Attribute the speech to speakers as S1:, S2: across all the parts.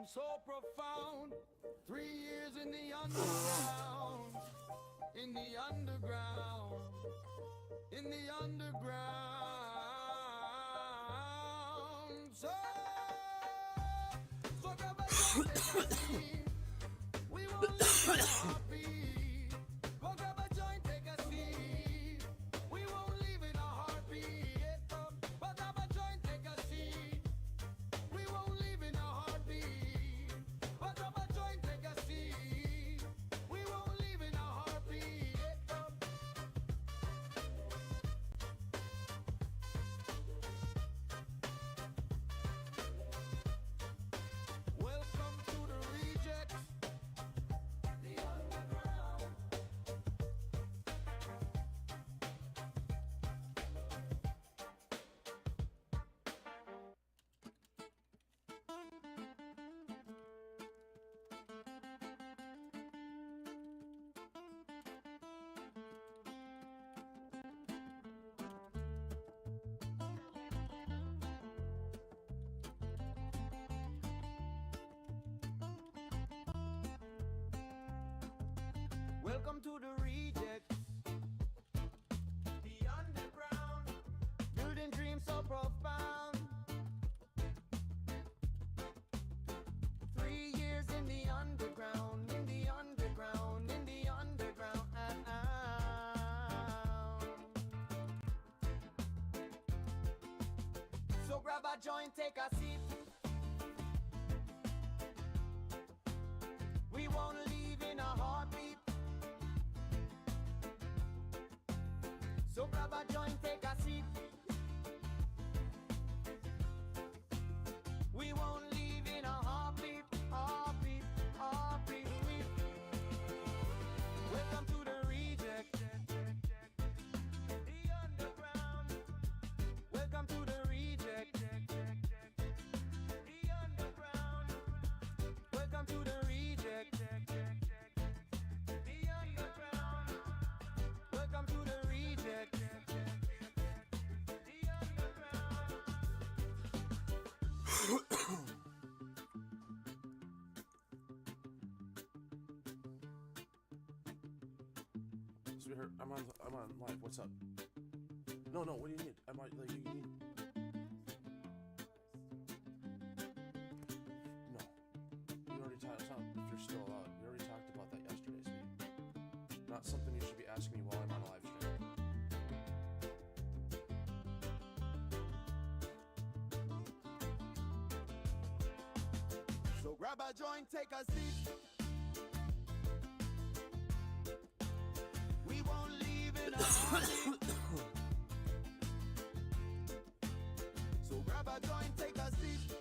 S1: so profound. 3 years in the underground, in the underground, in the underground. So grab a joint, take a seat. We won't leave in a heartbeat. Go grab a joint, take a seat. We won't leave in a heartbeat. Go grab a joint, take a seat. We won't leave in a heartbeat. Go grab a joint, take a seat. We won't leave in a heartbeat. Welcome to the rejects. The underground. Welcome to the rejects, the underground, building dreams so profound. 3 years in the underground, in the underground, in the underground. So grab a joint, take a seat. We won't leave in a heartbeat. So grab a joint, take a seat. We won't leave in a heartbeat, heartbeat, heartbeat. Welcome to the reject, the underground. Welcome to the reject, the underground. Welcome to the reject, the underground. Welcome to the reject, the underground.
S2: Sweetheart, I'm on live. What's up? No, what do you need? You need. No. You already talked. It's not if you're still allowed. We already talked about that yesterday, sweetie. Not something you should be asking me while I'm on a live stream.
S1: So grab a joint, take a seat. We won't leave in a heartbeat. So grab a joint, take a seat.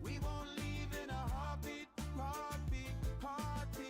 S1: We won't leave in a heartbeat, heartbeat, heartbeat.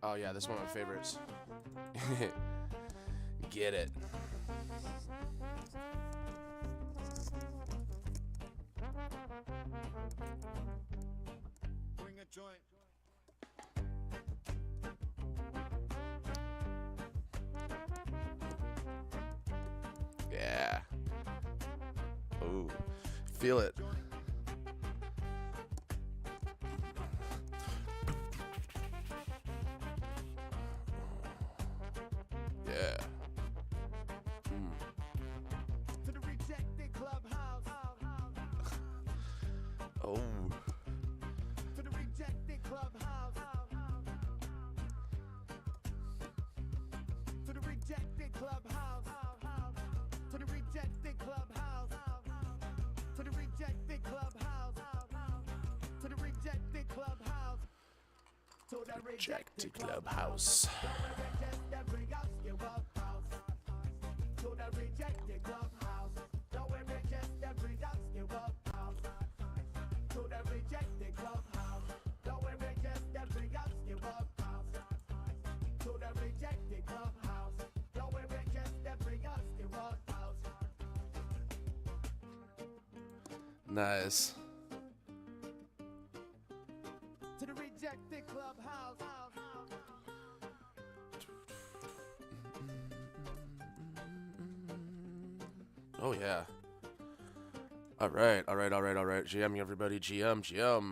S2: Oh yeah, this is one of my favorites. Get it.
S1: Bring a joint.
S2: Yeah. Ooh, feel it. Yeah.
S1: To the rejected clubhouse.
S2: Oh.
S1: To the rejected clubhouse. To the rejected clubhouse. To the rejected clubhouse. To the rejected clubhouse. To the rejected clubhouse. To the
S2: Rejected Clubhouse.
S1: To the rejected clubhouse. To the rejected clubhouse. To the rejected clubhouse. To the rejected clubhouse. To the rejected clubhouse.
S2: Nice.
S1: To the rejected clubhouse.
S2: Oh yeah. All right. GM everybody. GM.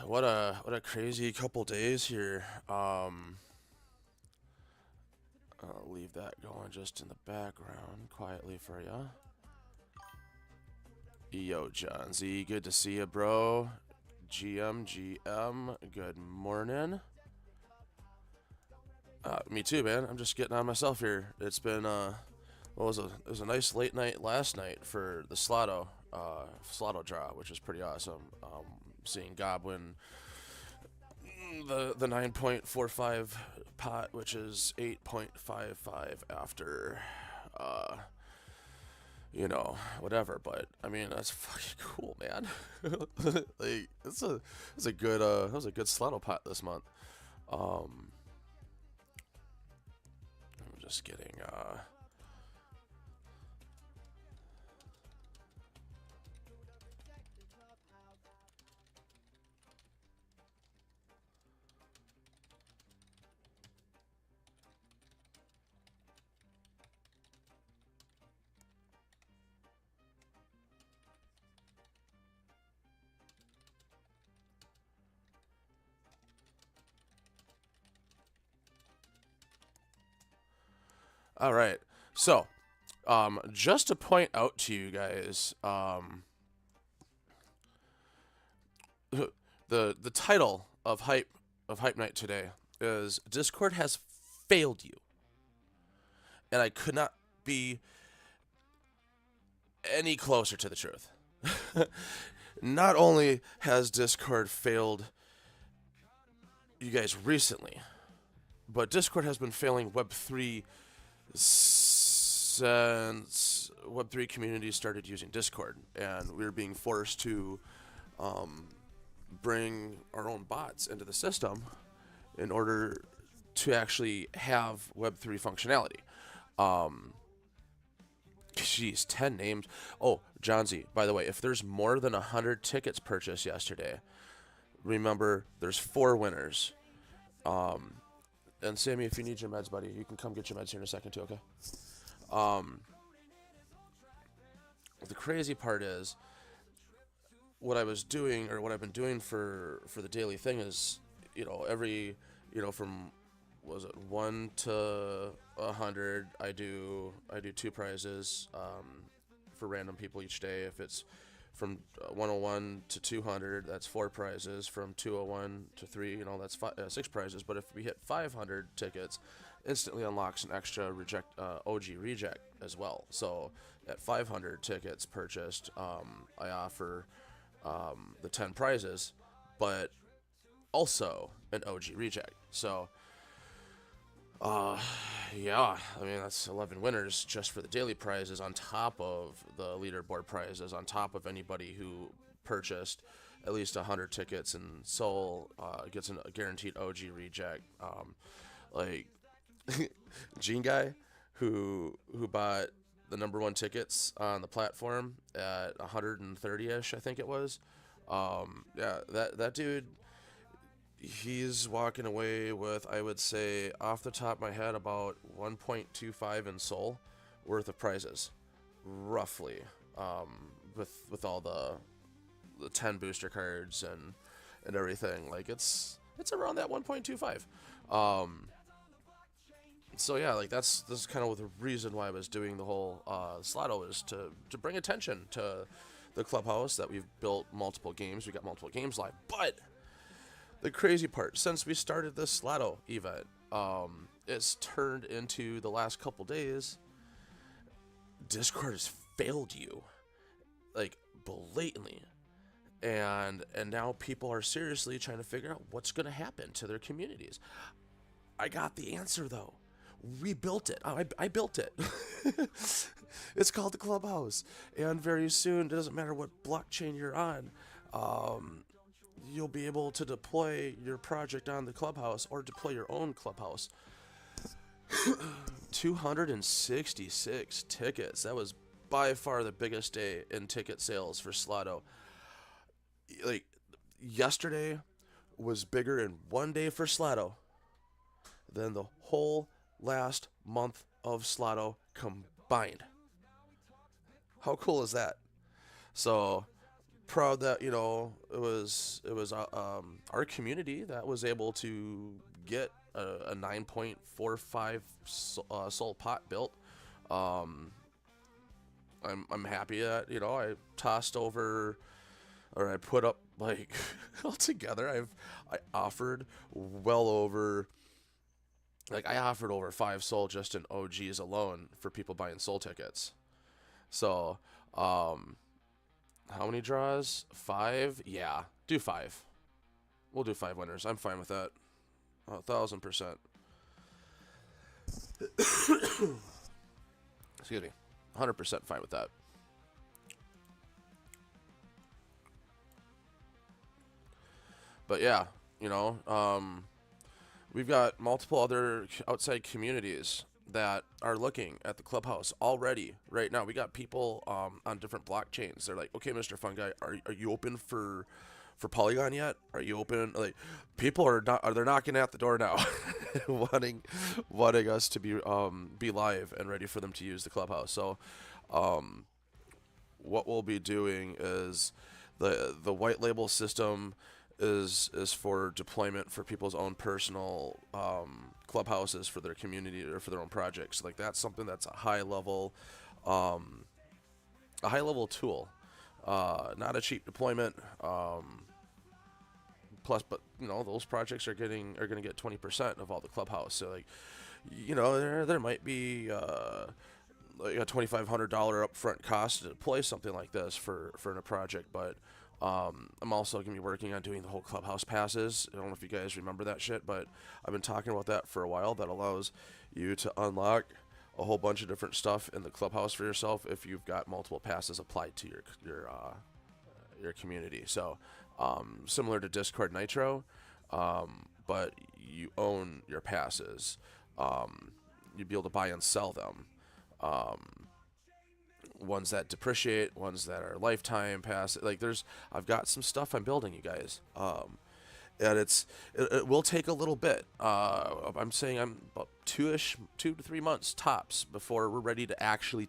S2: What a crazy couple days here. I'll leave that going just in the background quietly for ya. Yo, John Z, good to see you, bro. GM, good morning. Me too, man. I'm just getting on myself here. It's been it was a nice late night last night for the Slotto draw, which was pretty awesome. Seeing Goblin the 9.45 pot, which is 8.55 after whatever, but I mean that's fucking cool, man. Like that was a good Slotto pot this month. I'm just getting all right. So, just to point out to you guys, the title of hype night today is Discord has failed you, and I could not be any closer to the truth. Not only has Discord failed you guys recently, but Discord has been failing Web3 since Web3 communities started using Discord, and we were being forced to bring our own bots into the system in order to actually have Web3 functionality. Jeez, 10 names. Oh, John Z, by the way, if there's more than 100 tickets purchased yesterday, remember there's 4 winners. And Sammy, if you need your meds, buddy, you can come get your meds here in a second too, okay? The crazy part is what I was doing, or what I've been doing for the daily thing is, every, from, was it 1 to 100, I do 2 prizes for random people each day. If it's from 101 to 200, that's 4 prizes. From 201 to 3, that's 6 prizes. But if we hit 500 tickets, instantly unlocks an extra OG reject as well. So at 500 tickets purchased, I offer the 10 prizes, but also an OG reject. So yeah, I mean, that's 11 winners just for the daily prizes, on top of the leaderboard prizes, on top of anybody who purchased at least 100 tickets and Soul gets a guaranteed OG reject. Like Gene Guy, who bought the #1 tickets on the platform at 130ish, I think it was. Yeah, that dude, he's walking away with, I would say, off the top of my head, about 1.25 in Soul worth of prizes, roughly, with all the 10 booster cards and everything. Like it's around that 1.25. So yeah, like this is kind of the reason why I was doing the whole Slato, is to bring attention to the clubhouse, that we've built multiple games. We got multiple games live, but the crazy part, since we started this Slato event, it's turned into, the last couple days, Discord has failed you, like, blatantly. And now people are seriously trying to figure out what's going to happen to their communities. I got the answer, though. We built it. I built it. It's called the Clubhouse. And very soon, it doesn't matter what blockchain you're on, you'll be able to deploy your project on the Clubhouse, or deploy your own Clubhouse. 266 tickets. That was by far the biggest day in ticket sales for Slato. Like, yesterday was bigger in one day for Slato than the whole last month of Slato combined. How cool is that? So proud that, it was our community that was able to get a 9.45 soul pot built. I'm happy that, I tossed over, or I put up, like, altogether I offered well over, like, I offered over 5 soul just in OGs alone for people buying soul tickets. So how many draws? 5? Yeah, do 5. We'll do 5 winners. I'm fine with that. 1,000%. Excuse me. 100% fine with that. But yeah, we've got multiple other outside communities that are looking at the Clubhouse already right now. We got people on different blockchains. They're like, okay, Mr. Fun Guy, are you open for Polygon yet? Are you open? Like, people they're knocking at the door now, wanting us to be live and ready for them to use the Clubhouse. So what we'll be doing is the white label system is for deployment for people's own personal clubhouses for their community or for their own projects. Like, that's something that's a high level tool, not a cheap deployment. Plus, but those projects are going to get 20% of all the clubhouse. So, like, there might be like a $2,500 upfront cost to deploy something like this for a project, but I'm also going to be working on doing the whole clubhouse passes. I don't know if you guys remember that shit, but I've been talking about that for a while. That allows you to unlock a whole bunch of different stuff in the clubhouse for yourself if you've got multiple passes applied to your community. So similar to Discord Nitro, but you own your passes. You'd be able to buy and sell them. Ones that depreciate, ones that are lifetime pass. Like, I've got some stuff I'm building, you guys. And it will take a little bit. I'm saying I'm about 2 to 3 months tops before we're ready to actually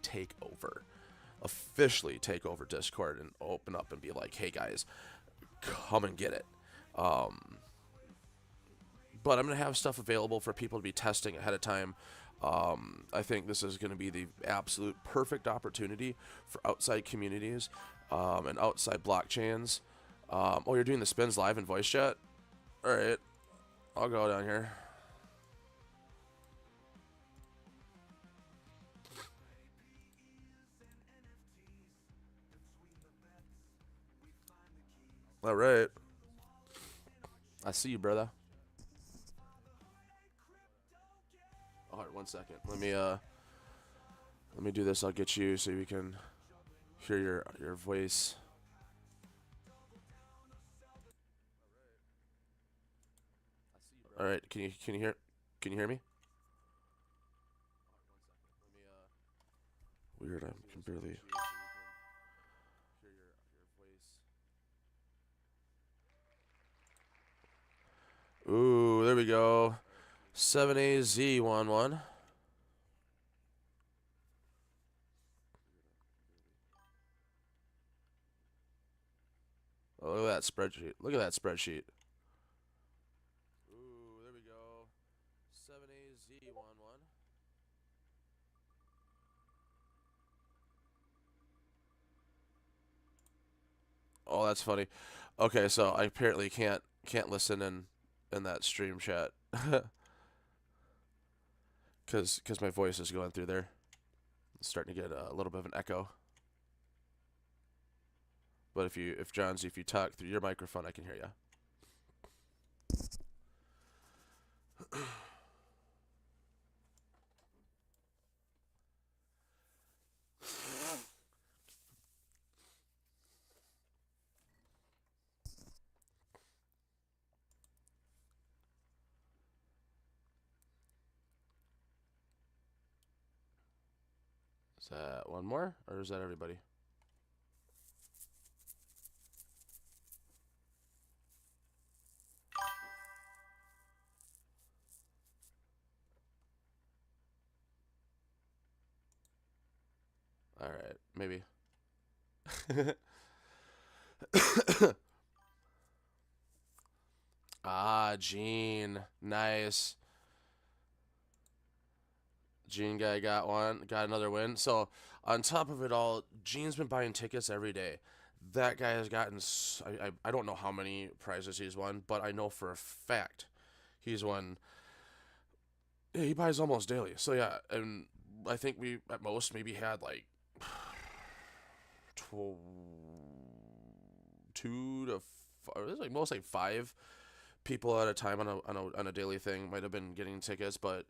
S2: officially take over Discord and open up and be like, hey guys, come and get it. But I'm gonna have stuff available for people to be testing ahead of time. I think this is going to be the absolute perfect opportunity for outside communities and outside blockchains. Oh, you're doing the spins live in voice chat? All right, I'll go down here. All right, I see you, brother. All right, 1 second. Let me do this. I'll get you so we can hear your voice. All right, can you hear me? Weird, I can barely. Ooh, there we go. 7AZ11. Oh, look at that spreadsheet. Look at that spreadsheet. Ooh, there we go. 7AZ11. Oh, that's funny. Okay, so I apparently can't listen in that stream chat because my voice is going through there. It's starting to get a little bit of an echo. But if Johns, if you talk through your microphone, I can hear you. Is that one more, or is that everybody? All right, maybe. Ah, Gene, nice. Gene guy got another win. So on top of it all, Gene's been buying tickets every day. That guy has gotten I don't know how many prizes he's won, but I know for a fact he's won. Yeah, he buys almost daily. So yeah, and I think we at most maybe had like tw- two to it was like most like five people at a time on a daily thing might have been getting tickets, but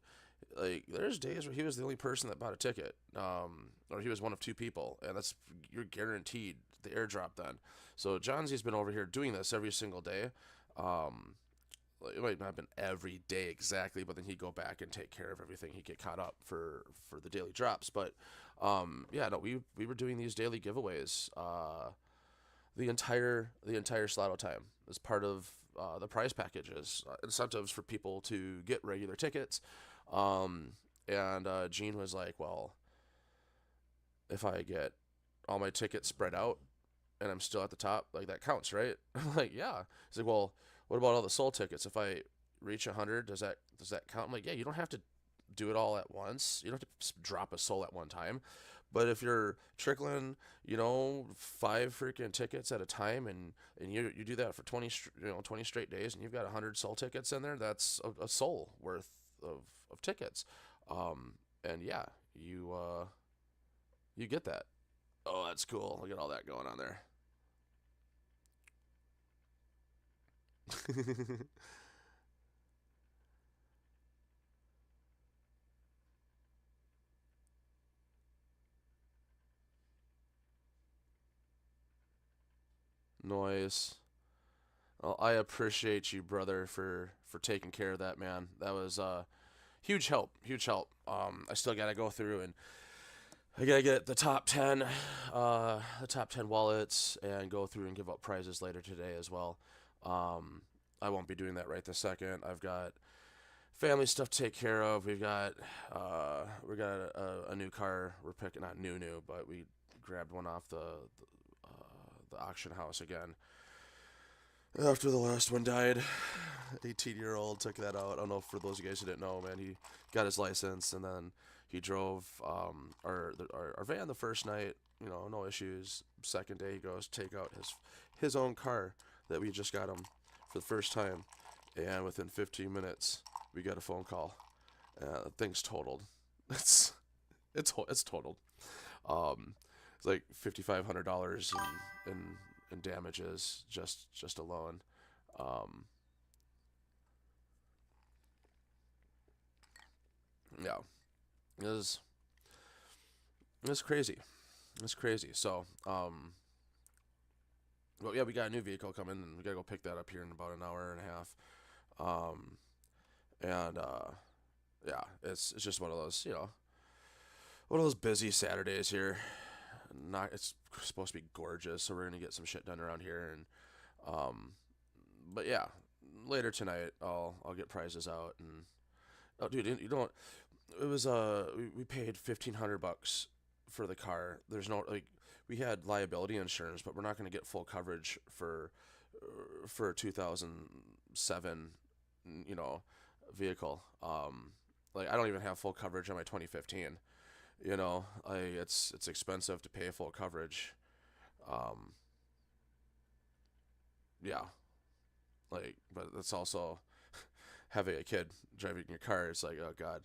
S2: like there's days where he was the only person that bought a ticket, or he was one of two people, and that's you're guaranteed the airdrop then. So Johnsy's been over here doing this every single day. It might not have been every day exactly, but then he'd go back and take care of everything. He'd get caught up for the daily drops. But yeah, no, we were doing these daily giveaways the entire Slotto time as part of the prize packages, incentives for people to get regular tickets. And Gene was like, well, if I get all my tickets spread out and I'm still at the top, like that counts, right? I'm like, yeah. He's like, well, what about all the soul tickets? If I reach 100, does that count? I'm like, yeah, you don't have to do it all at once. You don't have to drop a soul at one time. But if you're trickling, 5 freaking tickets at a time, and you do that for 20 straight days, and you've got 100 soul tickets in there, that's a soul worth of tickets. And yeah, you get that. Oh, that's cool. Look at all that going on there. Noise. Well, I appreciate you, brother, for taking care of that, man. That was huge help, huge help. I still gotta go through and I gotta get the top 10 wallets, and go through and give out prizes later today as well. Um, I won't be doing that right this second. I've got family stuff to take care of. We got a new car. We're picking not new, but we grabbed one off the auction house again after the last one died. 18-year-old took that out. I don't know, for those of you guys who didn't know, man, he got his license, and then he drove our van the first night. No issues. Second day, he goes take out his own car that we just got him for the first time, and within 15 minutes, we got a phone call. Thing's totaled. It's it's totaled. Um, it's like $5,500 in damages just alone. Um, yeah, it was crazy. It's crazy. So, well, yeah, we got a new vehicle coming, and we gotta go pick that up here in about an hour and a half. Um, and yeah, it's just one of those busy Saturdays here. Not It's supposed to be gorgeous, so we're gonna get some shit done around here, and um, but yeah, later tonight I'll get prizes out, and oh, dude, you don't. It was we paid $1,500 for the car. There's no, like, we had liability insurance, but we're not gonna get full coverage for a 2007, you know, vehicle. Like, I don't even have full coverage on my 2015. It's expensive to pay full coverage. Um, yeah, like, but it's also having a kid driving your car. It's like, oh god.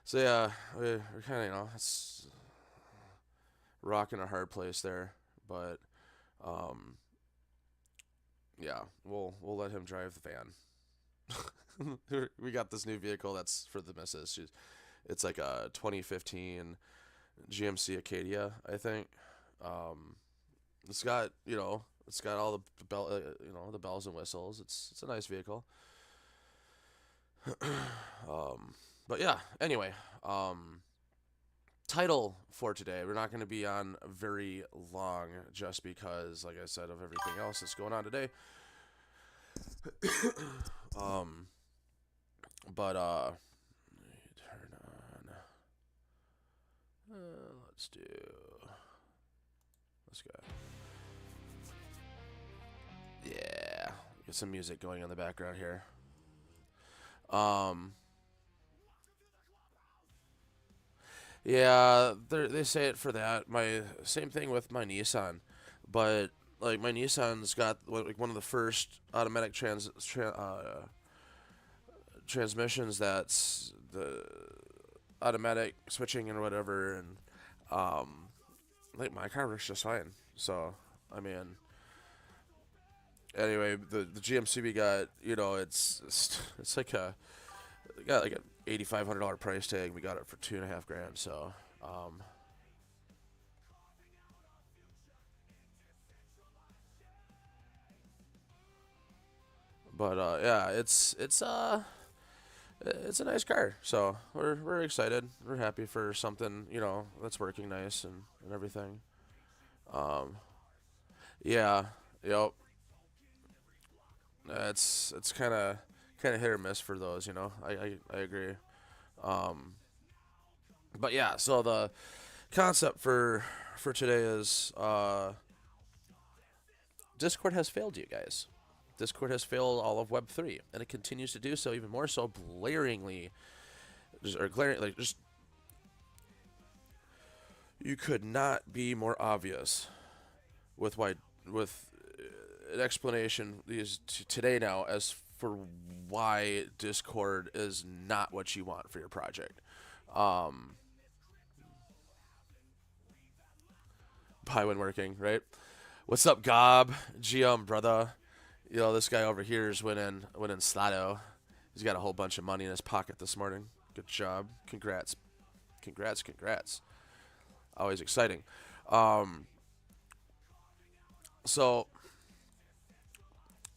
S2: So yeah, we're kind of, it's rocking a hard place there, but um, yeah, we'll let him drive the van. We got this new vehicle that's for the missus. It's like a 2015 GMC Acadia, I think. Um, it's got it's got all the bells and whistles. It's a nice vehicle. But yeah, anyway, title for today. We're not going to be on very long just because, like I said, of everything else that's going on today. um, but turn on. Let's do this guy. Yeah, get some music going in the background here. Yeah, they say it for that. My same thing with my Nissan, but like my Nissan's got like one of the first automatic transmissions that's the automatic switching and whatever, and like my car works just fine. So I mean, anyway, the GMC we got, it's like got like a $8,500 price tag. We got it for $2.5 grand. So, but yeah, it's a nice car. So we're excited. We're happy for something that's working nice and everything. Um, yeah, yep. It's kind of hit or miss for those. I agree. Um, but yeah, so the concept for today is Discord has failed you guys. Discord has failed all of Web3, and it continues to do so, even more so blaringly, just you could not be more obvious with an explanation today now as for why Discord is not what you want for your project. Um, by when working, right? What's up, Gob? Brother. This guy over here is winning Slato. He's got a whole bunch of money in his pocket this morning. Good job. Congrats. Congrats. Always exciting. So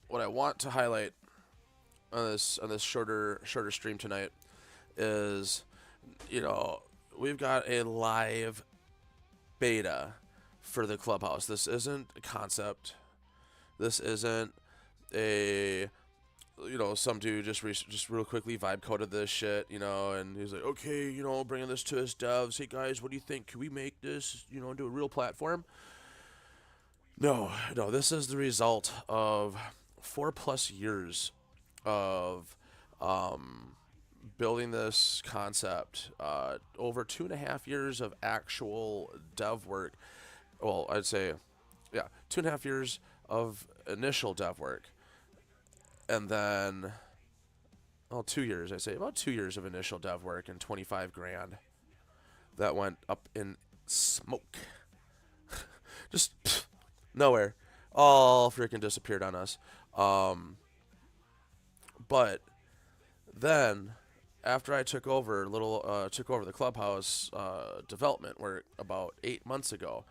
S2: what I want to highlight on this shorter stream tonight is, we've got a live beta for the clubhouse. This isn't a concept. This isn't a some dude just real quickly vibe coded this shit, and he's like, okay, bringing this to us devs. Hey guys, what do you think? Can we make this, into a real platform? No, this is the result of 4+ years of building this concept, over 2.5 years of actual dev work. Well, I'd say, yeah, 2.5 years of initial dev work, and then, 2 years. I'd say about 2 years of initial dev work and $25,000 that went up in smoke, just nowhere, all freaking disappeared on us. But then, after I took over the clubhouse development work about 8 months ago,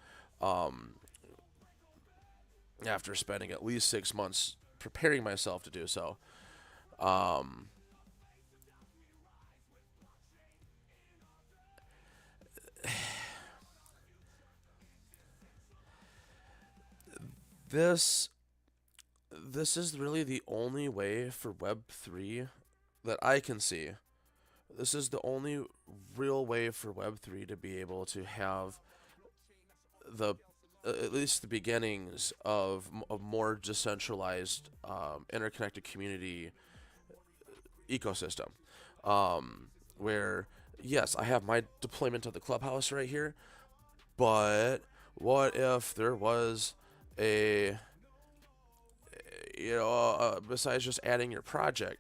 S2: after spending at least 6 months preparing myself to do so, this is really the only way for Web3 that I can see. This is the only real way for Web3 to be able to have the at least the beginnings of a more decentralized, interconnected community ecosystem, where yes, I have my deployment of the clubhouse right here, but what if there was a besides just adding your project,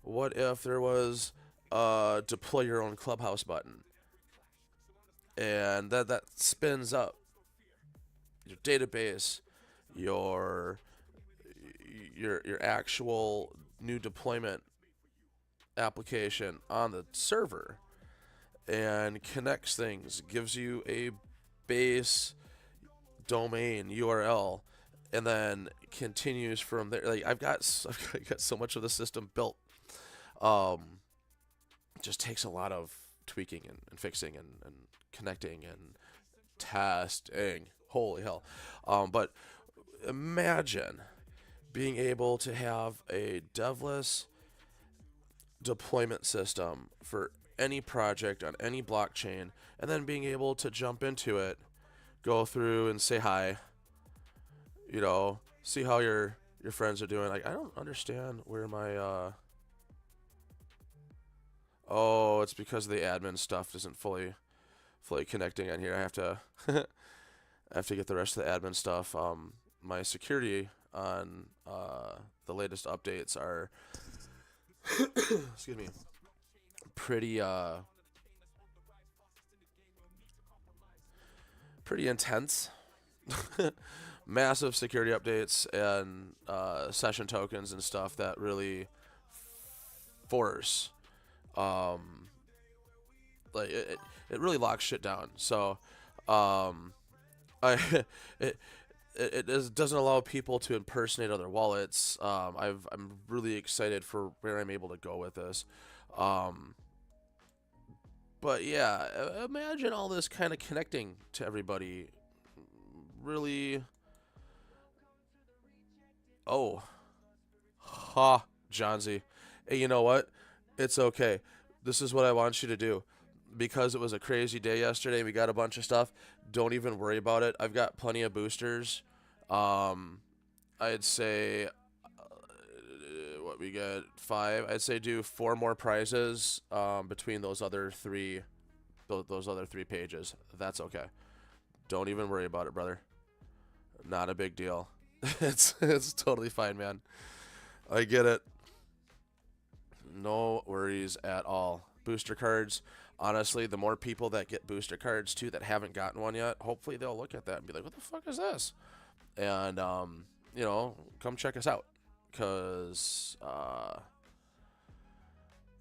S2: what if there was a deploy your own clubhouse button, and that spins up your database, your your actual new deployment application on the server, and connects things, gives you a base domain URL, and then continues from there. Like I've got so much of the system built. It just takes a lot of tweaking and fixing and connecting and testing. Holy hell! But imagine being able to have a devless deployment system for any project on any blockchain, and then being able to jump into it, go through and say hi, see how your friends are doing. Like, I don't understand where my oh, it's because the admin stuff isn't fully connecting on here. I have to get the rest of the admin stuff. My security on the latest updates are excuse me, pretty intense. Massive security updates and session tokens and stuff that really force like it really locks shit down. So I it doesn't allow people to impersonate other wallets. I'm really excited for where I'm able to go with this. But yeah, imagine all this kind of connecting to everybody. Really. Oh. Ha, Johnsy. Hey, you know what? It's okay. This is what I want you to do. Because it was a crazy day yesterday, we got a bunch of stuff. Don't even worry about it. I've got plenty of boosters. I'd say what we got 5. I'd say do 4 more prizes between those other 3 pages. That's okay. Don't even worry about it, brother. Not a big deal. it's totally fine, man. I get it. No worries at all. Booster cards. Honestly, the more people that get booster cards too that haven't gotten one yet, hopefully they'll look at that and be like, "What the fuck is this?" And come check us out, because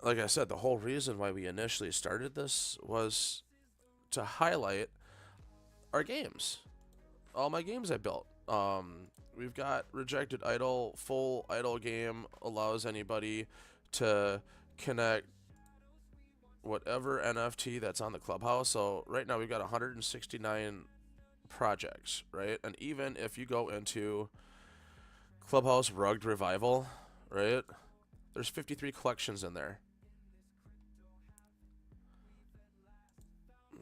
S2: like I said, the whole reason why we initially started this was to highlight our games, all my games I built. We've got Rejected Idol. Full idle game allows anybody to connect whatever NFT that's on the clubhouse. So right now we've got 169 projects, right? And even if you go into Clubhouse Rugged Revival, right, there's 53 collections in there.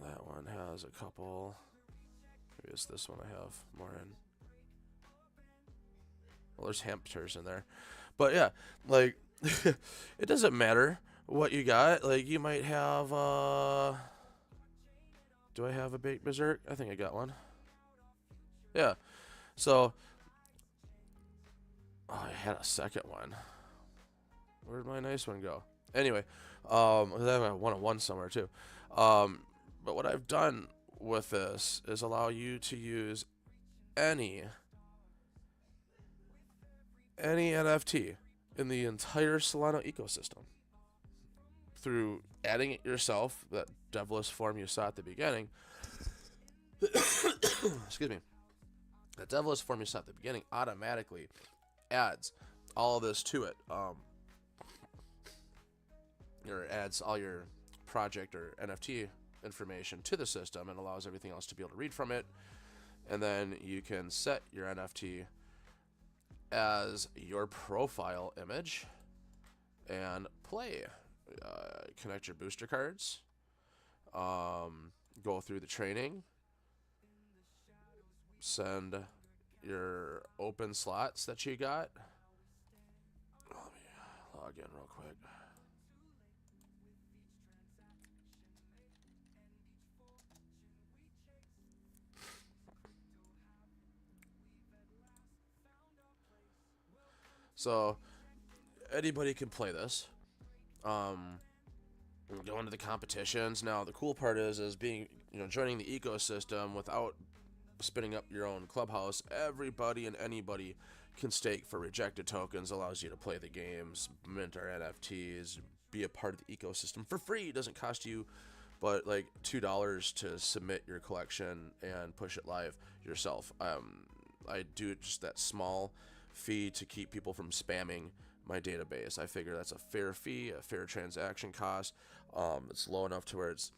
S2: That one has a couple. Maybe it's this one I have more in. Well, there's hamsters in there. But yeah, like, it doesn't matter what you got. Like, you might have, do I have a Baked Berserk? I think I got one. Yeah. So, oh, I had a second one. Where'd my nice one go? Anyway, I have one somewhere too. But what I've done with this is allow you to use any NFT in the entire Solana ecosystem through adding it yourself, that devless form you saw at the beginning. Excuse me. That devless form you saw at the beginning automatically adds all of this to it. Or adds all your project or NFT information to the system and allows everything else to be able to read from it. And then you can set your NFT as your profile image and play. Connect your booster cards, go through the training, send your open slots that you got. Let me log in real quick. So anybody can play this. Go into the competitions. Now the cool part is being, joining the ecosystem without spinning up your own clubhouse. Everybody and anybody can stake for rejected tokens. Allows you to play the games, mint our NFTs, be a part of the ecosystem for free. It doesn't cost you but like $2 to submit your collection and push it live yourself. I do just that small fee to keep people from spamming my database. I figure that's a fair fee, a fair transaction cost. It's low enough to where it's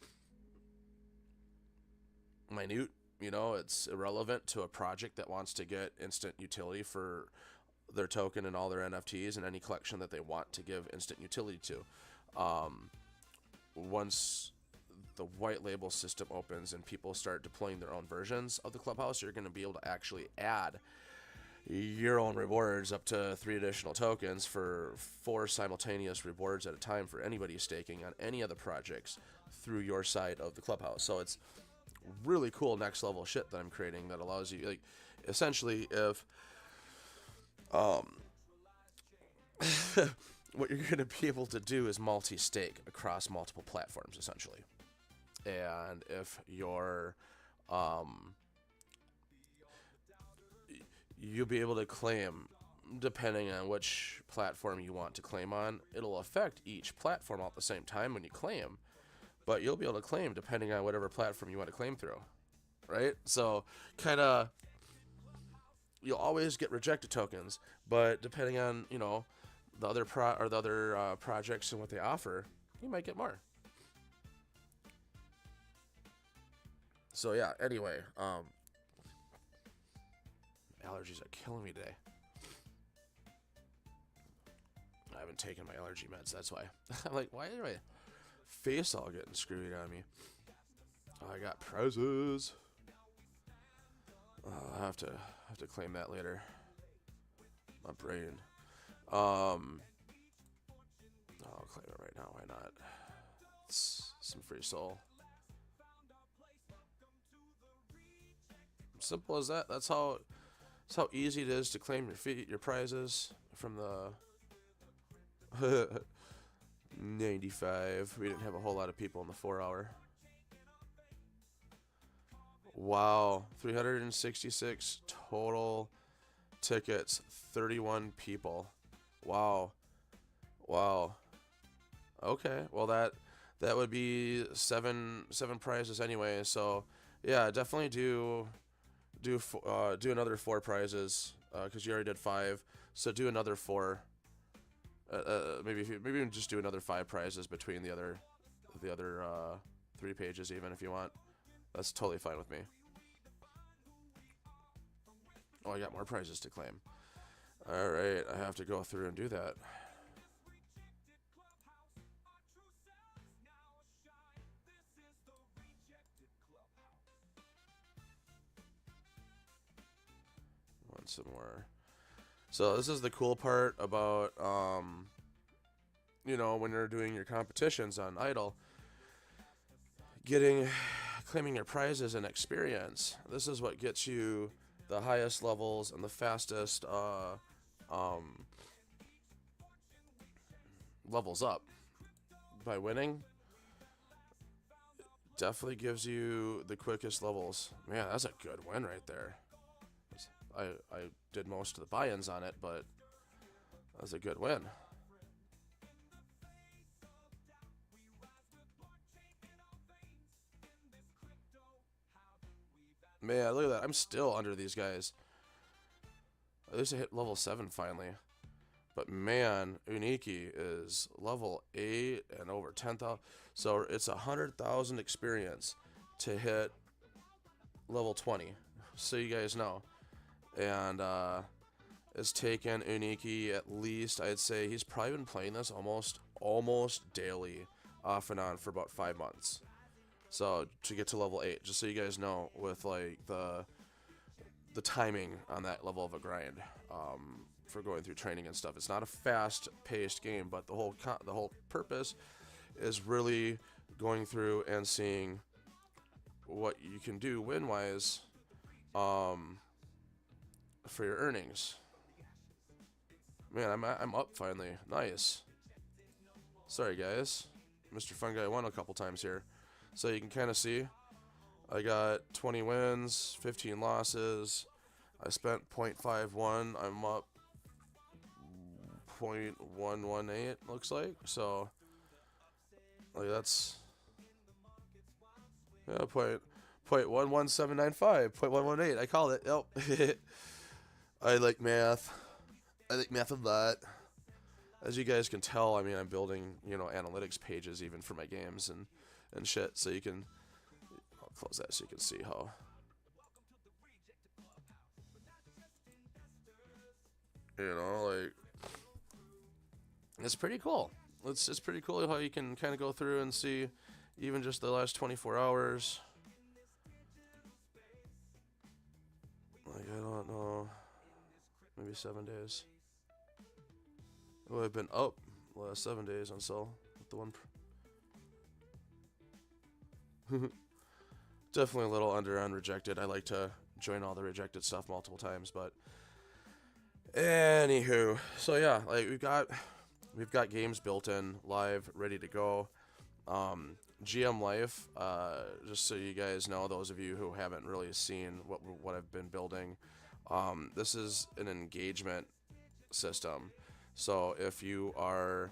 S2: minute, it's irrelevant to a project that wants to get instant utility for their token and all their NFTs and any collection that they want to give instant utility to. Once the white label system opens and people start deploying their own versions of the clubhouse, you're going to be able to actually add your own rewards up to 3 additional tokens for 4 simultaneous rewards at a time for anybody staking on any of the projects through your side of the clubhouse. So it's really cool next level shit that I'm creating that allows you, like, essentially, if what you're going to be able to do is multi-stake across multiple platforms, essentially. And if you're you'll be able to claim, depending on which platform you want to claim on. It'll affect each platform all at the same time when you claim, but you'll be able to claim depending on whatever platform you want to claim through, right? So kind of, you'll always get rejected tokens, but depending on, the other projects and what they offer, you might get more. So yeah, anyway, allergies are killing me today. I haven't taken my allergy meds, that's why. I'm like, why is my face all getting screwy on me? Oh, I got prizes. I have to claim that later. My brain. I'll claim it right now, why not? It's some free soul. Simple as that. That's how easy it is to claim your prizes from the 95. We didn't have a whole lot of people in the 4-hour. Wow, 366 total tickets, 31 people. Wow. Okay, well that would be seven prizes anyway. So yeah, definitely do another 4 prizes, because you already did 5. So do another 4. Maybe even just do another 5 prizes between the other 3 pages, even if you want. That's totally fine with me. Oh, I got more prizes to claim. All right, I have to go through and do that. Want some more. So this is the cool part about, when you're doing your competitions on Idle, claiming your prizes and experience. This is what gets you the highest levels and the fastest levels up. By winning, definitely gives you the quickest levels. Man, that's a good win right there. I did most of the buy-ins on it, but that's a good win. Man, look at that. I'm still under these guys. At least I hit level 7 finally. But man, Uniki is level 8 and over 10,000. So it's 100,000 experience to hit level 20. So you guys know. And it's taken Uniki at least, I'd say he's probably been playing this almost daily, off and on, for about 5 months. So to get to level 8, just so you guys know, with like the timing on that level of a grind, for going through training and stuff. It's not a fast-paced game, but the whole purpose is really going through and seeing what you can do win-wise, for your earnings. Man, I'm up finally. Nice. Sorry, guys. Mr. Fun Guy won a couple times here. So you can kind of see I got 20 wins, 15 losses. I spent 0.51. I'm up 0.118, looks like. So, like, that's, yeah, 0.11795, 0.118. I called it. Yep. I like math. I like math a lot. As you guys can tell, I mean, I'm building, analytics pages even for my games and shit. So you can, I'll close that so you can see how. Like, it's pretty cool. It's pretty cool how you can kind of go through and see even just the last 24 hours. Like, I don't know. Maybe 7 days. Oh, I've been up the last 7 days on sell with the one. Definitely a little under on rejected. I like to join all the rejected stuff multiple times, but anywho, so yeah, like we've got games built in, live, ready to go. gamesHYPE, just so you guys know, those of you who haven't really seen what I've been building, this is an engagement system. So if you are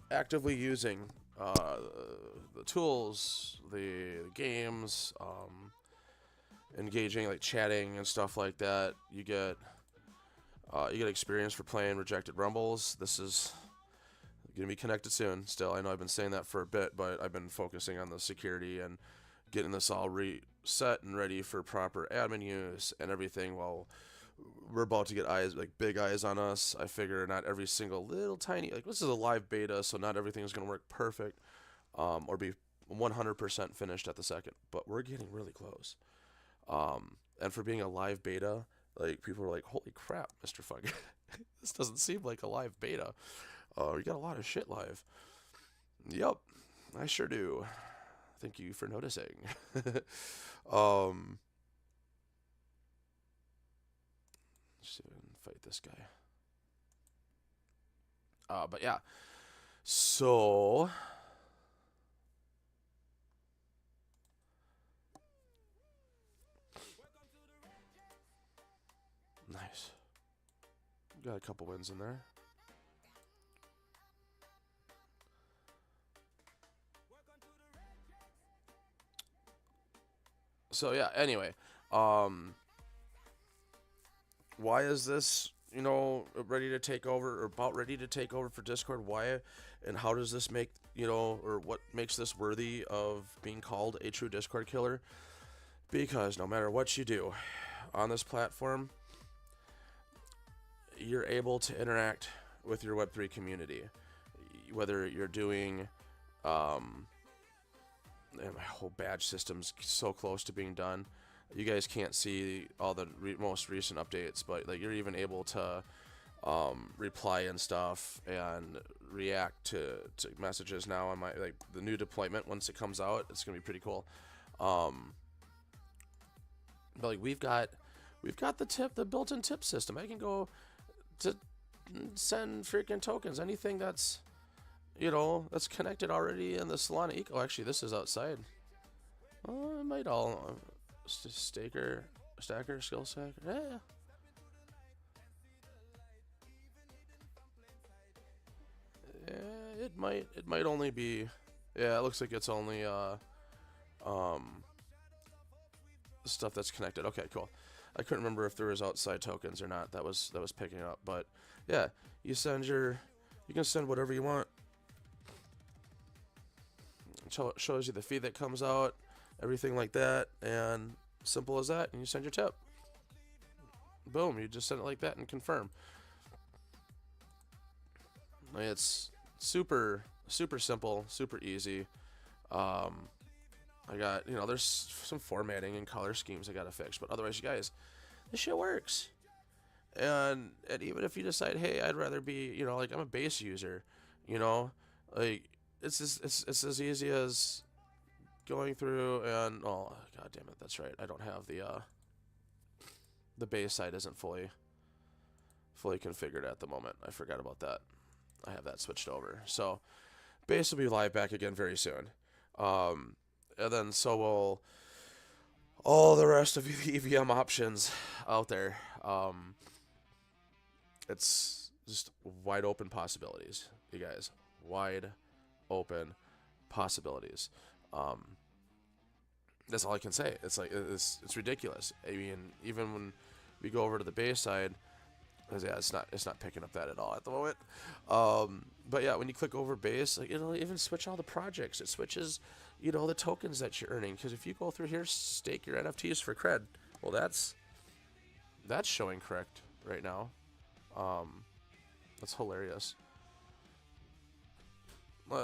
S2: actively using the tools, the games, engaging, like chatting and stuff like that, you get experience for playing Rejected Rumbles. This is gonna be connected soon. Still, I know I've been saying that for a bit, but I've been focusing on the security and getting this all reset and ready for proper admin use and everything. While we're about to get big eyes on us, I figure not every single little tiny, like, this is a live beta, so not everything is gonna work perfect, or be 100% finished at the second, but we're getting really close. And for being a live beta, like, people are like, holy crap, Mr. Fug, this doesn't seem like a live beta. You got a lot of shit live. Yep, I sure do. Thank you for noticing. Let's see if I can fight this guy. But yeah, so nice. Got a couple wins in there. So yeah, anyway, why is this, ready to take over, or about ready to take over for Discord? Why, and how does this make, or what makes this worthy of being called a true Discord killer? Because no matter what you do on this platform, you're able to interact with your Web3 community. Whether you're doing, and my whole badge system's so close to being done. You guys can't see all the most recent updates, but like, you're even able to reply and stuff and react to messages now on my, like, the new deployment. Once it comes out, it's gonna be pretty cool. But like, we've got the built-in tip system. I can go to send freaking tokens, anything that's, that's connected already in the Solana eco. Actually, this is outside. I might all stacker, skill stacker. Yeah. It might only be. Yeah, it looks like it's only stuff that's connected. Okay, cool. I couldn't remember if there was outside tokens or not. That was picking up, but yeah, you can send whatever you want. Shows you the fee that comes out, everything like that, and simple as that, and you send your tip. Boom, you just send it like that and confirm. It's super simple, super easy. I got, there's some formatting and color schemes I gotta fix, but otherwise, you guys, this shit works. And even if you decide, hey, I'd rather be, like, I'm a base user, like, it's as easy as going through and oh god damn it, that's right. I don't have the base side isn't fully configured at the moment. I forgot about that. I have that switched over. So base will be live back again very soon. And then so will all the rest of the EVM options out there. It's just wide open possibilities, you guys. Wide open possibilities. That's all I can say. It's like it's ridiculous. I mean, even when we go over to the base side, yeah, it's not picking up that at all at the moment. But yeah, when you click over base, like it'll even switch all the projects. It switches, the tokens that you're earning. Because if you go through here, stake your NFTs for cred. Well, that's showing correct right now. That's hilarious.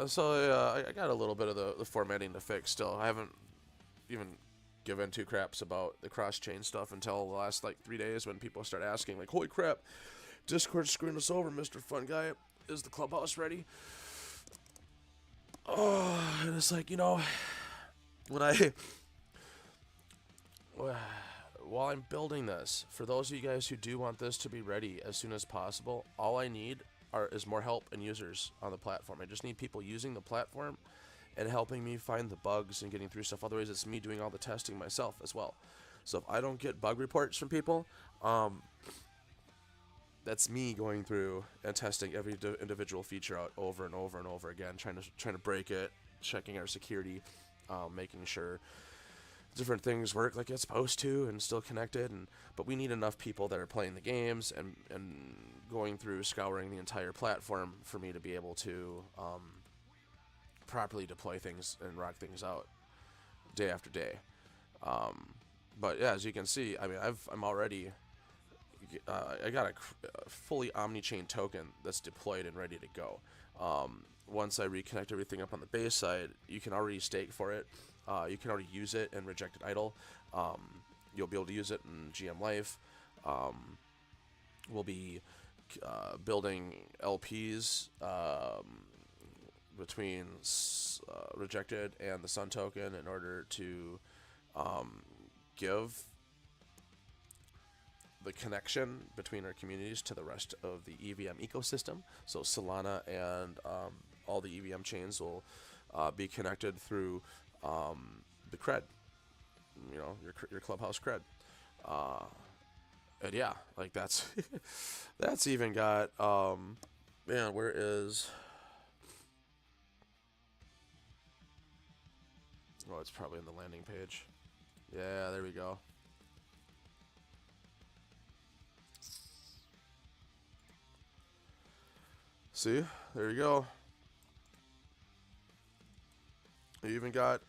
S2: So yeah, I got a little bit of the formatting to fix still. I haven't even given two craps about the cross-chain stuff until the last 3 days when people start asking like, holy crap, Discord's screwing us over, Mr. Fun Guy. Is the clubhouse ready? Oh, and it's like, when while I'm building this, for those of you guys who do want this to be ready as soon as possible, all I need is more help and users on the platform. I just need people using the platform and helping me find the bugs and getting through stuff. Otherwise, it's me doing all the testing myself as well. So if I don't get bug reports from people, that's me going through and testing every individual feature out over and over and over again, trying to break it, checking our security, making sure different things work like it's supposed to and still connected. But we need enough people that are playing the games and going through scouring the entire platform for me to be able to properly deploy things and rock things out day after day. But yeah, as you can see, I mean, I'm already I got a fully omni-chain token that's deployed and ready to go. Once I reconnect everything up on the base side, you can already stake for it. You can already use it in rejected idle. You'll be able to use it in gamesHYPE. We'll be building LPs between rejected and the Sun token in order to give the connection between our communities to the rest of the EVM ecosystem. So Solana and all the EVM chains will be connected through the cred, your clubhouse cred. And yeah, like that's that's even got man, where is? Oh, it's probably in the landing page. Yeah, there we go. See, there you go. You even got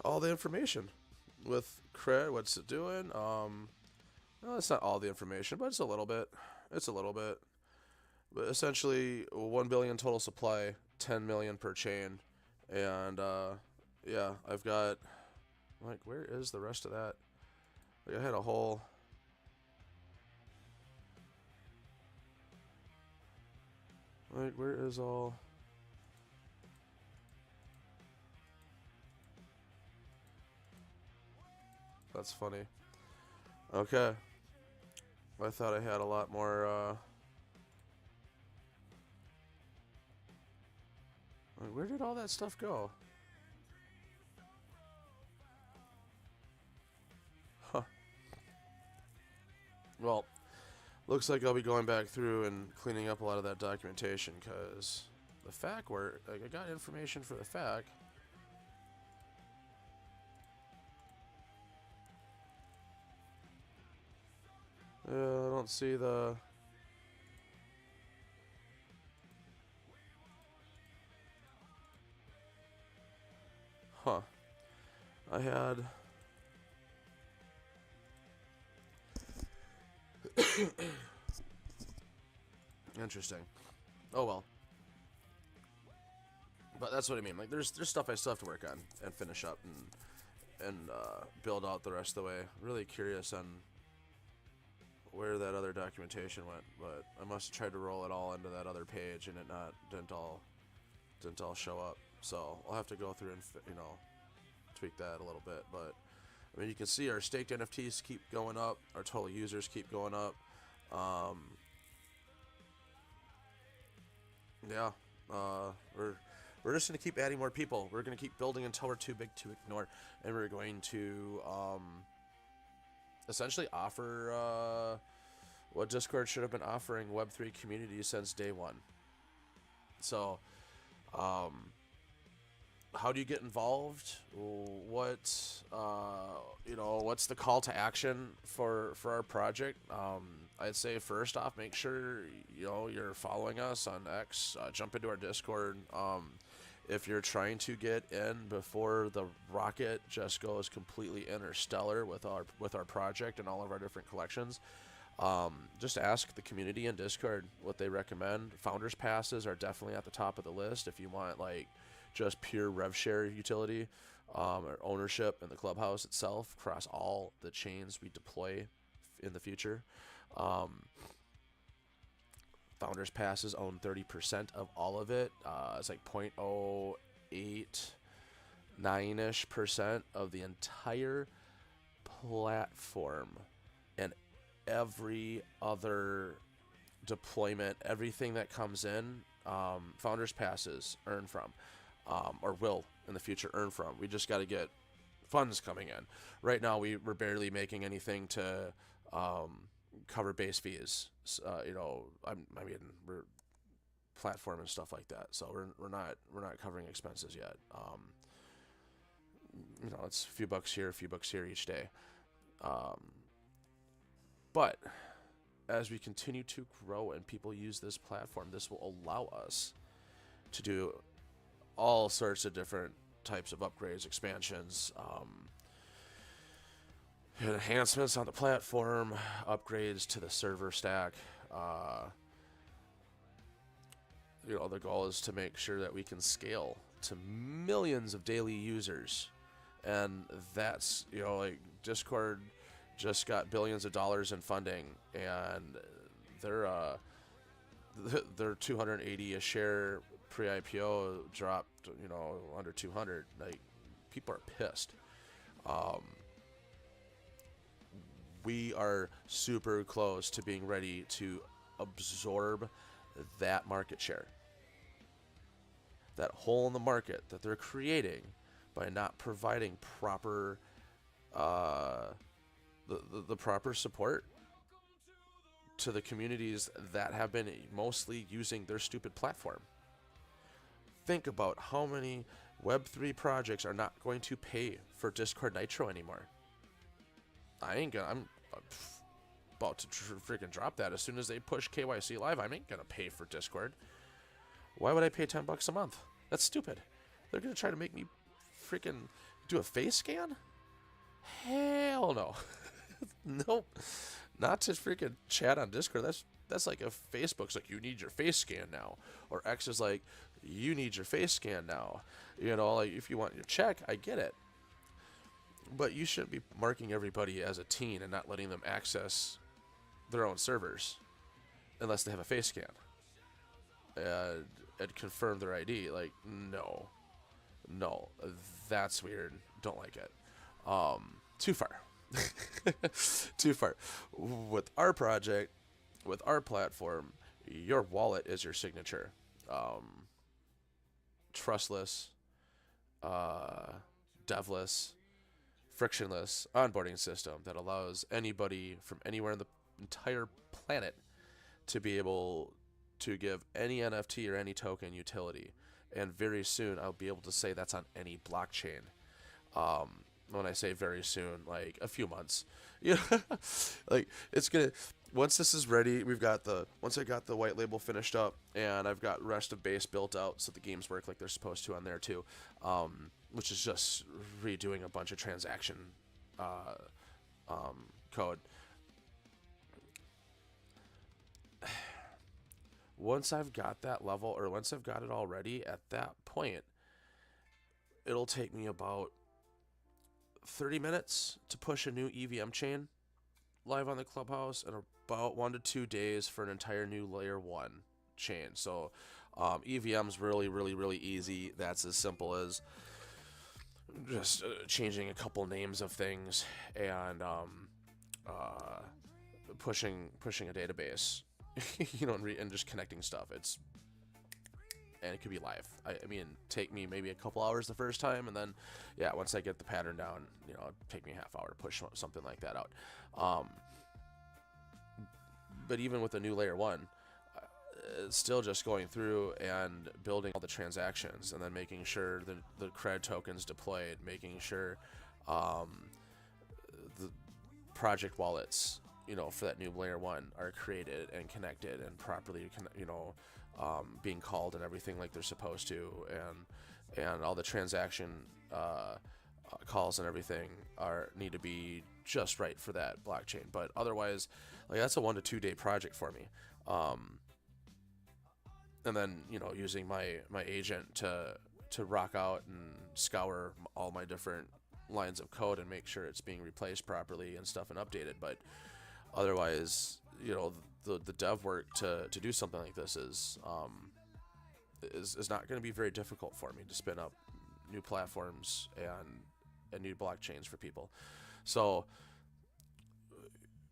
S2: all the information with cred, what's it doing. No, it's not all the information, but it's a little bit. It's a little bit. But essentially, 1 billion total supply, 10 million per chain. And yeah, I've got, like, where is the rest of that? Like, I had a whole, like, where is all? That's funny. Okay. I thought I had a lot more, like, where did all that stuff go? Huh. Well, looks like I'll be going back through and cleaning up a lot of that documentation, because the FAQ work, like, I got information for the FAQ. I don't see the... Huh. I had... Interesting. Oh well. But that's what I mean. Like, there's stuff I still have to work on and finish up and build out the rest of the way. Really curious on where that other documentation went, but I must have tried to roll it all into that other page and it didn't all show up. So I'll have to go through and tweak that a little bit. But I mean, you can see our staked NFTs keep going up, our total users keep going up. Yeah, we're just gonna keep adding more people. We're gonna keep building until we're too big to ignore, and we're going to essentially offer what Discord should have been offering Web3 communities since day one. So, how do you get involved? What's the call to action for our project? I'd say first off, make sure you're following us on X. Jump into our Discord. If you're trying to get in before the rocket just goes completely interstellar with our project and all of our different collections, just ask the community in Discord what they recommend. Founders passes are definitely at the top of the list if you want just pure rev share utility, or ownership in the clubhouse itself across all the chains we deploy in the future. Founders passes own 30% of all of it. It's like 0.089ish% of the entire platform, and every other deployment, everything that comes in, founders passes earn from, or will in the future earn from. We just got to get funds coming in. Right now, we're barely making anything to cover base fees. We're platform and stuff like that, so we're not covering expenses yet. It's a few bucks here, each day. But as we continue to grow and people use this platform, this will allow us to do all sorts of different types of upgrades, expansions, enhancements on the platform, upgrades to the server stack. The goal is to make sure that we can scale to millions of daily users, and that's Discord just got billions of dollars in funding, and they're 280 a share pre-IPO dropped under 200. People are pissed. We are super close to being ready to absorb that market share, that hole in the market that they're creating by not providing proper the proper support to the communities that have been mostly using their stupid platform. Think about how many Web3 projects are not going to pay for Discord Nitro anymore. I'm about to freaking drop that as soon as they push KYC live. I ain't gonna pay for Discord. Why would I pay $10 a month? That's stupid. They're gonna try to make me freaking do a face scan? Hell no. Nope. Not to freaking chat on Discord. That's like if Facebook's like, you need your face scan now, or X is like, you need your face scan now. If you want your check, I get it. But you shouldn't be marking everybody as a teen and not letting them access their own servers unless they have a face scan and confirm their ID. No, that's weird. Don't like it. Too far. Too far. With our project, with our platform, your wallet is your signature. Trustless, devless, frictionless onboarding system that allows anybody from anywhere on the entire planet to be able to give any NFT or any token utility. And very soon, I'll be able to say that's on any blockchain. When I say very soon, like a few months. It's gonna. Once this is ready, once I got the white label finished up, and I've got rest of base built out so the games work like they're supposed to on there too, which is just redoing a bunch of transaction code. Once I've got that level, or once I've got it all ready, at that point, it'll take me about 30 minutes to push a new EVM chain live on the clubhouse, and about 1 to 2 days for an entire new layer 1 chain. So EVM's really easy. That's as simple as just changing a couple names of things and pushing a database, and just connecting stuff. And it could be live. I mean, take me maybe a couple hours the first time, and then, yeah, once I get the pattern down, it'd take me a half hour to push something like that out. But even with the new layer 1, it's still just going through and building all the transactions, and then making sure the cred tokens deployed, making sure the project wallets, for that new layer 1 are created and connected and properly, being called and everything like they're supposed to, and all the transaction calls and everything need to be just right for that blockchain. But otherwise, like, that's a 1 to 2 day project for me. And then using my agent to rock out and scour all my different lines of code and make sure it's being replaced properly and stuff and updated. But otherwise, the dev work to do something like this is not going to be very difficult for me to spin up new platforms and new blockchains for people. So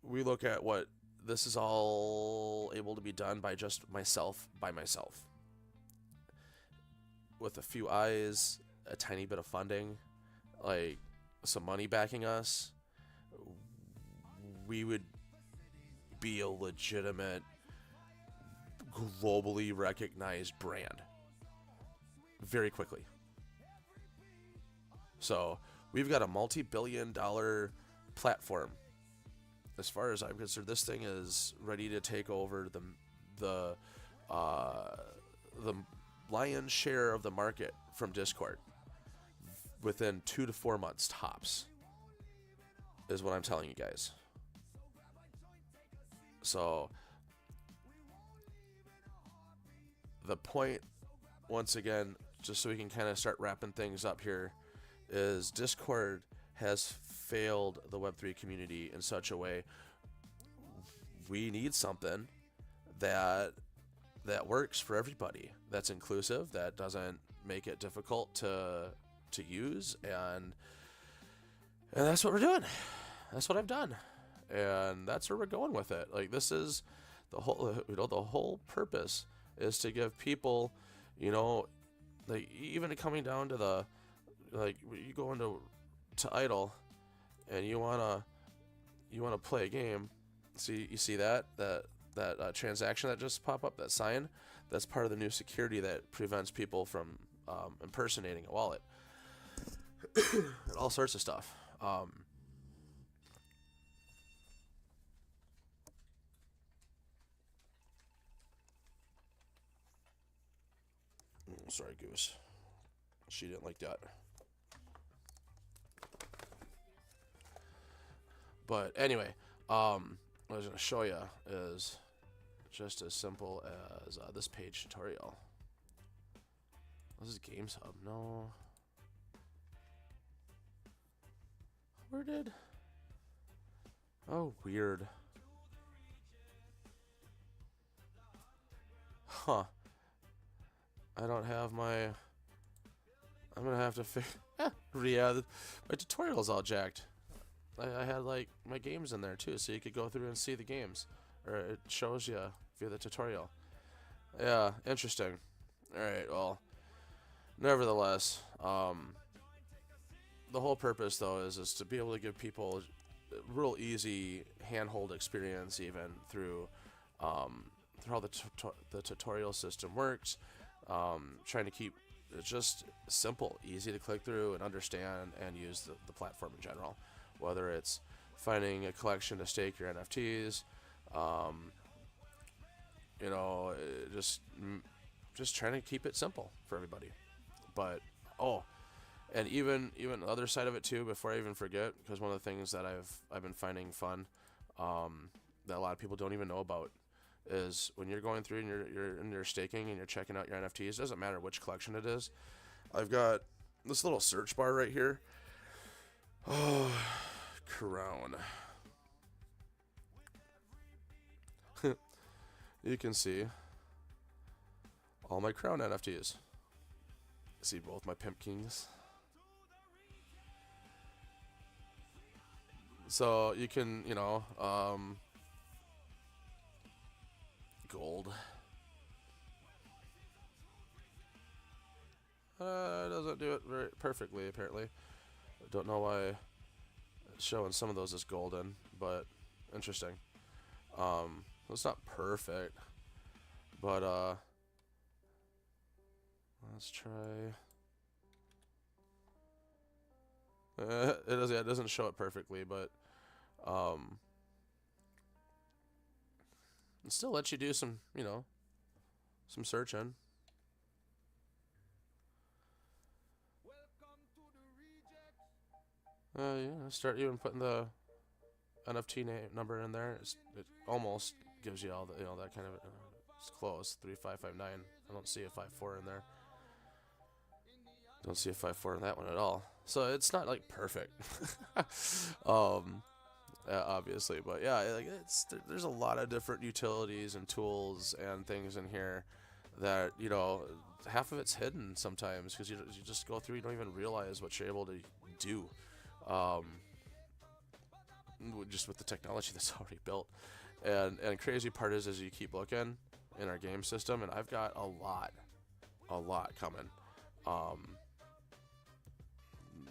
S2: we look at what this is all able to be done by just myself, with a few eyes, a tiny bit of funding, like some money backing us. We would be a legitimate, globally recognized brand very quickly. So we've got a multi-billion-dollar platform. As far as I'm concerned, this thing is ready to take over the lion's share of the market from Discord within 2 to 4 months tops, is what I'm telling you guys. So the point, once again, just so we can kind of start wrapping things up here, is Discord has failed the Web3 community in such a way. We need something that works for everybody, that's inclusive, that doesn't make it difficult to use, and that's what we're doing. That's what I've done, and that's where we're going with it. Like, this is the whole purpose is to give people, like, even coming down to you go into idle and you wanna play a game. You see that transaction that just popped up, that sign, that's part of the new security that prevents people from impersonating a wallet and all sorts of stuff. Sorry, Goose. She didn't like that. But anyway, what I was going to show you is just as simple as this page tutorial. This is gamesHYPE. No. Where did? Oh, weird. Huh. I don't have my... I'm going to have to yeah, my tutorial's all jacked. I had like my games in there too, so you could go through and see the games, or it shows you via the tutorial. Yeah, interesting. All right, well, nevertheless, the whole purpose though is to be able to give people a real easy handhold experience, even through how the tutorial system works. Trying to keep it just simple, easy to click through and understand and use the platform in general. Whether it's finding a collection to stake your NFTs, just trying to keep it simple for everybody. But and even the other side of it too, before I even forget, because one of the things that I've been finding fun, that a lot of people don't even know about, is when you're going through and you're in your staking and you're checking out your NFTs. It doesn't matter which collection it is. I've got this little search bar right here. Oh, crown. You can see all my crown NFTs. See both my Pimp Kings. So you can, you know, gold. Doesn't do it very perfectly, apparently. I don't know why it's showing some of those as golden, but interesting. It's not perfect, but let's try. It does. Yeah, it doesn't show it perfectly, but it still lets you do some, you know, some searching. Yeah, start even putting the NFT number in there. It almost gives you all the, you know, that kind of. It's close. 3559. I don't see a 54 in there. Don't see a 54 in that one at all. So it's not like perfect. Obviously, but yeah, like there's a lot of different utilities and tools and things in here that, you know, half of it's hidden sometimes because you just go through, you don't even realize what you're able to do, just with the technology that's already built. And crazy part is as you keep looking in our game system, and I've got a lot coming.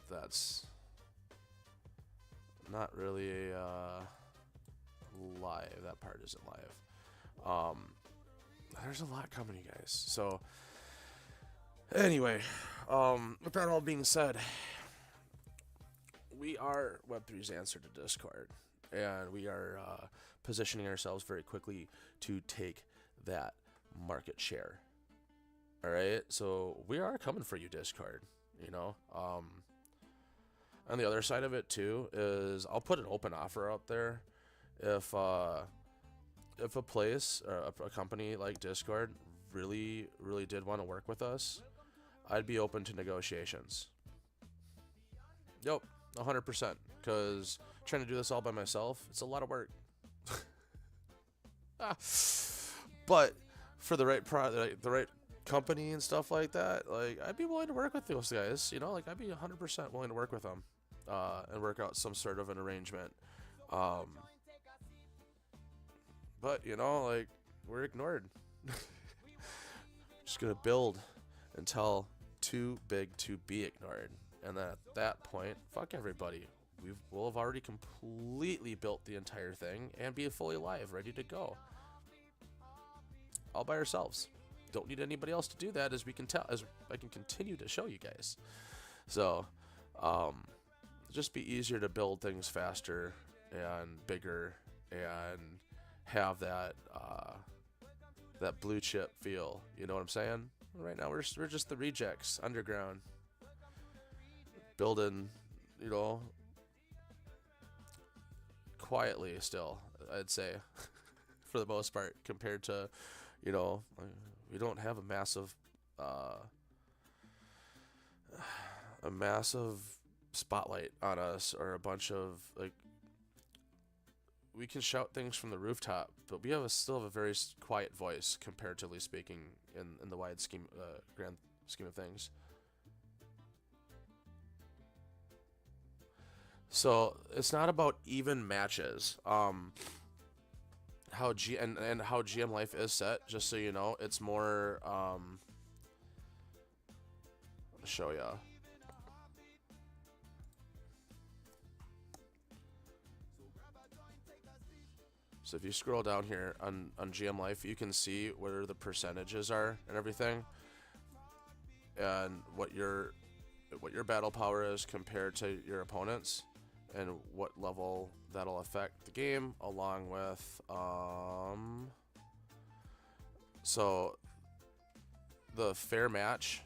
S2: That's not really live. That part isn't live. There's a lot coming, you guys. So anyway, with that all being said, we are Web3's answer to Discord, and we are positioning ourselves very quickly to take that market share. All right, so we are coming for you, Discord. You know, on the other side of it too is I'll put an open offer out there. If a place or a company like Discord really did want to work with us, I'd be open to negotiations. Yep, 100%. Because trying to do this all by myself, it's a lot of work. But for the right the right company and stuff like that, like I'd be willing to work with those guys. You know, like I'd be 100% willing to work with them and work out some sort of an arrangement. But you know, like we're ignored. Just gonna build until too big to be ignored, and then at that point, fuck everybody. We'll have already completely built the entire thing and be fully live, ready to go, all by ourselves. Don't need anybody else to do that, as we can tell, as I can continue to show you guys. So, just be easier to build things faster and bigger and have that that blue chip feel. You know what I'm saying? Right now we're just the rejects underground, building, you know, quietly still, I'd say, for the most part, compared to, you know, we don't have a massive spotlight on us or a bunch of, like, we can shout things from the rooftop, but we still have a very quiet voice comparatively speaking in the wide scheme, grand scheme of things. So it's not about even matches. How GM Life is set, just so you know, it's more I'll show ya. So if you scroll down here on GM Life, you can see where the percentages are and everything, and what your battle power is compared to your opponents, and what level that'll affect the game, along with so the fair match,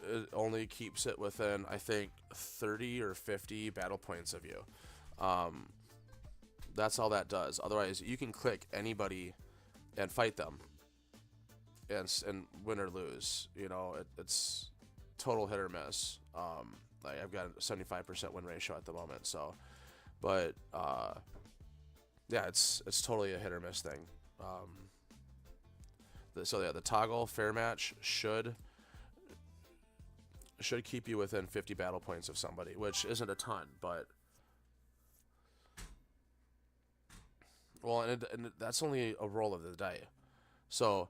S2: it only keeps it within, I think, 30 or 50 battle points of you. That's all that does. Otherwise, you can click anybody and fight them and win or lose. You know, it's total hit or miss. Like I've got a 75% win ratio at the moment. So, but yeah, it's totally a hit or miss thing. So yeah, the toggle fair match should keep you within 50 battle points of somebody, which isn't a ton, but well, and that's only a roll of the die. So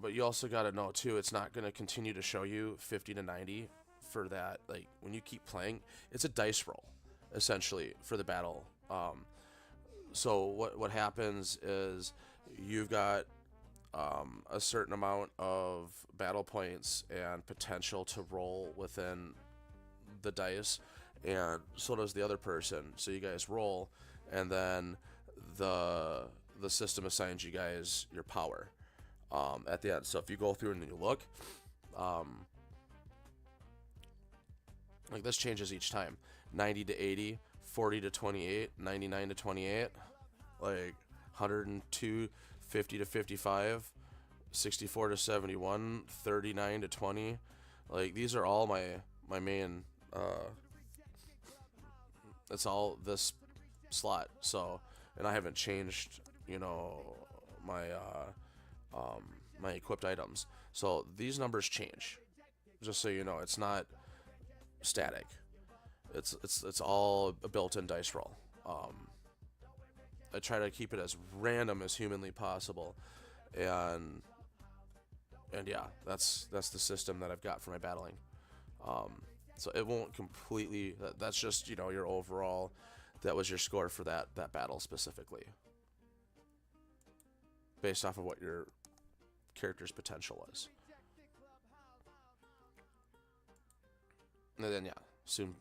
S2: but you also got to know too, it's not going to continue to show you 50 to 90 for that. Like when you keep playing, it's a dice roll essentially for the battle. So what happens is you've got a certain amount of battle points and potential to roll within the dice, and so does the other person. So you guys roll, and then the system assigns you guys your power at the end. So if you go through and you look, like this changes each time: 90 to 80, 40 to 28, 99 to 28, like 102, 50 to 55, 64 to 71, 39 to 20. Like these are all my main. It's all this slot. So, and I haven't changed, my my equipped items. So these numbers change. Just so you know, it's not static. It's all a built-in dice roll. I try to keep it as random as humanly possible, and yeah, that's the system that I've got for my battling. So it won't completely. That's just your overall. That was your score for that battle specifically, based off of what your character's potential was. And then yeah, soon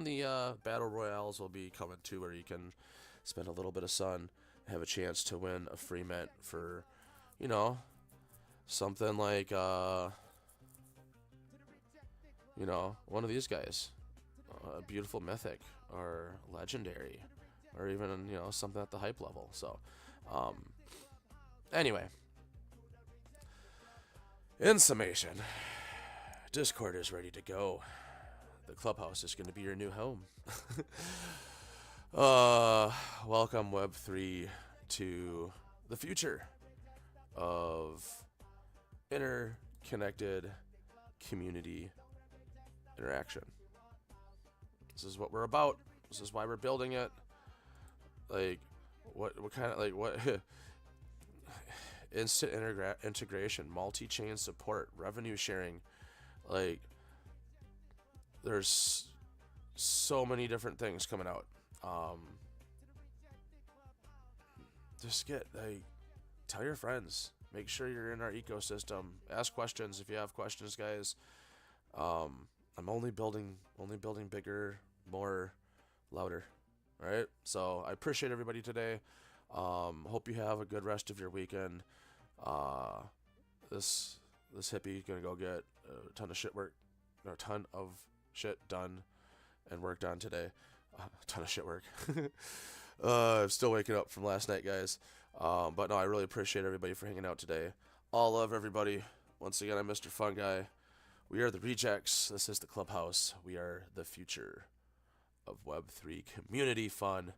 S2: the battle royales will be coming too, where you can spend a little bit of sun, have a chance to win a free mint for, something like one of these guys, a beautiful mythic or legendary, or even something at the hype level. So anyway, in summation, Discord is ready to go. The clubhouse is going to be your new home. Welcome Web3 to the future of interconnected community interaction. This is what we're about. This is why we're building it. Like, what kind of, like, what instant integration, multi-chain support, revenue sharing. Like, there's so many different things coming out. Just tell your friends. Make sure you're in our ecosystem. Ask questions if you have questions, guys. I'm only building bigger, more, louder. All right. So I appreciate everybody today. Hope you have a good rest of your weekend. This hippie gonna go get a ton of shit done and worked on today. A ton of shit work. I'm still waking up from last night, guys. But no, I really appreciate everybody for hanging out today. All love, everybody. Once again, I'm Mr. Fun Guy. We are the Rejects. This is the Clubhouse. We are the future of Web3 community fun,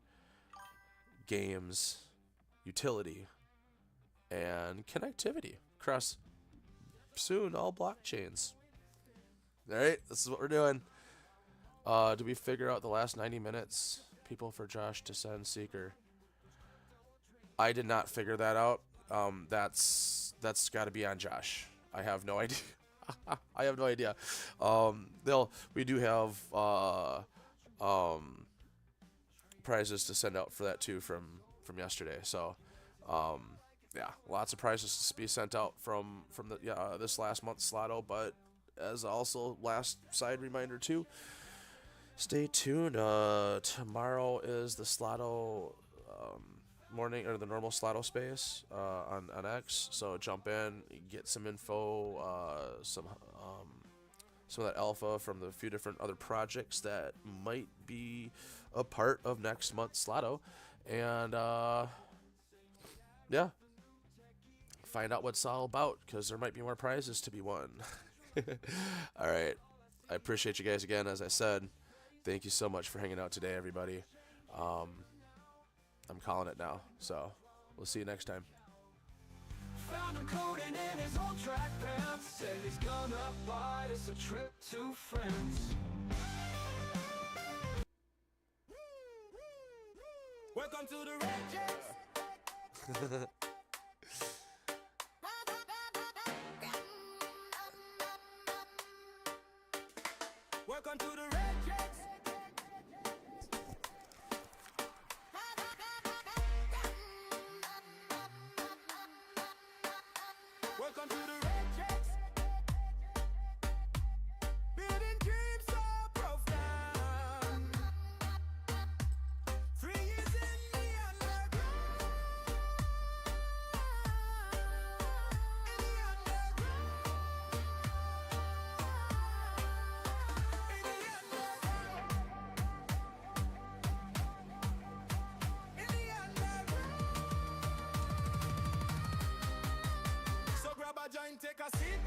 S2: games, utility, and connectivity across soon all blockchains. All right, this is what we're doing. Did we figure out the last 90 minutes? People for Josh to send Seeker. I did not figure that out. That's got to be on Josh. I have no idea. I have no idea. We do have prizes to send out for that too from yesterday. So yeah, lots of prizes to be sent out from the this last month's Slotto. But as also last side reminder too, stay tuned. Tomorrow is the Slotto morning, or the normal Slotto space on X. So jump in, get some info, some of that alpha from the few different other projects that might be a part of next month's Slotto, and yeah, find out what it's all about, because there might be more prizes to be won. All right, I appreciate you guys again. As I said, thank you so much for hanging out today, everybody. I'm calling it now, so We'll see you next time.
S1: Found him coding in his old track pants. Said he's gonna buy us a trip to France. Welcome to the Red Jets. Welcome to the Red Jets. Welcome to the Red Jets. Building dreams so profound. 3 years in the underground. In the underground. In the underground. In the underground. So grab a joint, take a seat.